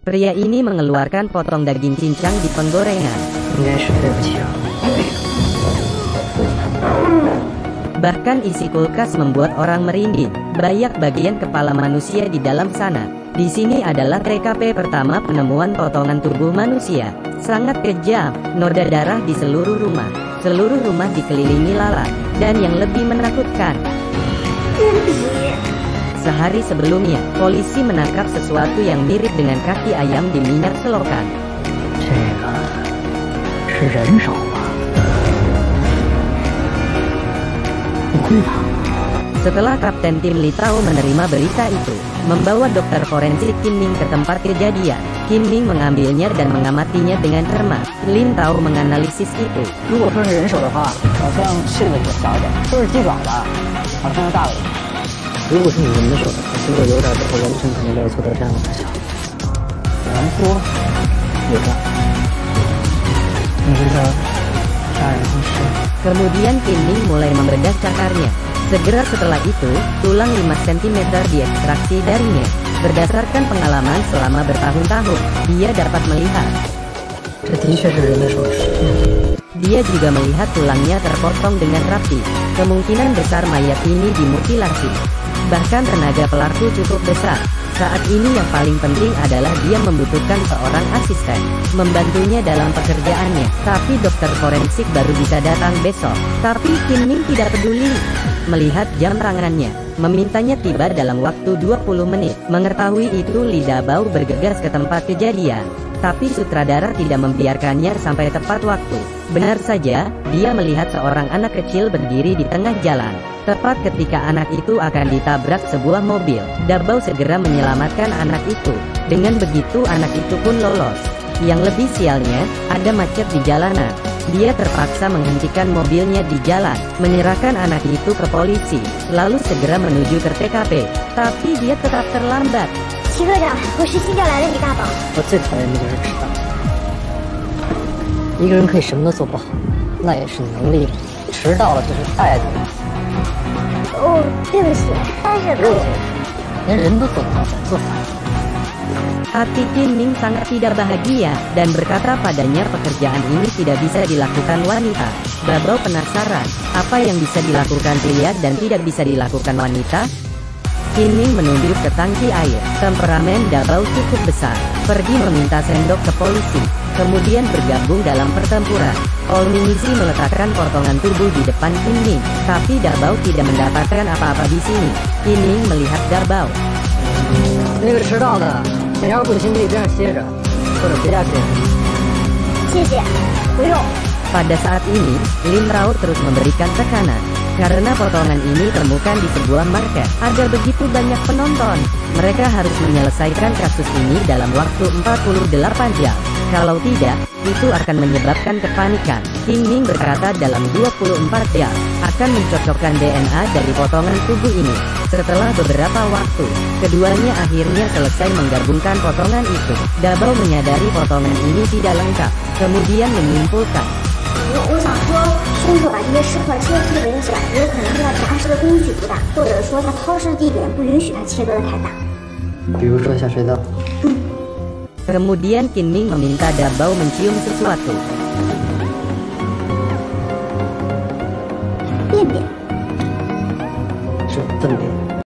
Pria ini mengeluarkan potong daging cincang di penggorengan. Bahkan isi kulkas membuat orang merinding. Banyak bagian kepala manusia di dalam sana. Di sini adalah TKP pertama penemuan potongan tubuh manusia. Sangat kejam, noda darah di seluruh rumah. Seluruh rumah dikelilingi lalat. Dan yang lebih menakutkan, sehari sebelumnya, polisi menangkap sesuatu yang mirip dengan kaki ayam di minyak selokan. Setelah Kapten Tim Litao menerima berita itu, membawa dokter forensik Kim Ning ke tempat kejadian. Kim Ning mengambilnya dan mengamatinya dengan cermat. Lin Tao menganalisis itu. Kemudian Kim Ning mulai membedah cakarnya. Segera setelah itu, tulang 5 cm diekstraksi darinya. Berdasarkan pengalaman selama bertahun-tahun, dia dapat melihat. Dia juga melihat tulangnya terpotong dengan rapi. Kemungkinan besar mayat ini dimutilasi. Bahkan tenaga pelaku cukup besar. Saat ini yang paling penting adalah dia membutuhkan seorang asisten, membantunya dalam pekerjaannya. Tapi dokter forensik baru bisa datang besok. Tapi Kim Ning tidak peduli. Melihat jam tangannya, memintanya tiba dalam waktu 20 menit. Mengetahui itu, Li Dabao bergegas ke tempat kejadian. Tapi sutradara tidak membiarkannya sampai tepat waktu. Benar saja, dia melihat seorang anak kecil berdiri di tengah jalan. Tepat ketika anak itu akan ditabrak sebuah mobil, Dabao segera menyelamatkan anak itu. Dengan begitu anak itu pun lolos. Yang lebih sialnya, ada macet di jalanan. Dia terpaksa menghentikan mobilnya di jalan, menyerahkan anak itu ke polisi, lalu segera menuju ke TKP. Tapi dia tetap terlambat. 齐科长，我是新调来的李大宝。我最讨厌的就是迟到。一个人可以什么都做不好，那也是能力。迟到了就是态度。哦，对不起，但是不用紧，连人都做不好，敢做反。 Hati Kim Ning sangat tidak bahagia, dan berkata padanya pekerjaan ini tidak bisa dilakukan wanita. Dabao penasaran, apa yang bisa dilakukan pria dan tidak bisa dilakukan wanita? Kim Ning menunjuk ke tangki air. Temperamen Dabao cukup besar. Pergi meminta sendok ke polisi, kemudian bergabung dalam pertempuran. Olmingisi meletakkan potongan tubuh di depan Kim Ning, tapi Dabao tidak mendapatkan apa-apa di sini. Kim Ning melihat Dabao. 那个迟到的，你要是不行，可以边上歇着，或者回家歇。谢谢，不用。 Pada saat ini, Lin Rao terus memberikan tekanan. Karena potongan ini ditemukan di sebuah market, ada begitu banyak penonton. Mereka harus menyelesaikan kasus ini dalam waktu 48 jam. Kalau tidak, itu akan menyebabkan kepanikan. Kim Ning berkata dalam 24 jam, akan mencocokkan DNA dari potongan tubuh ini. Setelah beberapa waktu, keduanya akhirnya selesai menggabungkan potongan itu. Dabao menyadari potongan ini tidak lengkap, kemudian menyimpulkan. 我想说，凶手把这些尸块切特别的小，有可能是他砸尸的工具不大，或者说他抛尸的地点不允许他切割的太大。比如说下水道。Kemudian Kim Ning meminta Dabao mencium sesuatu. 便便。是粪便。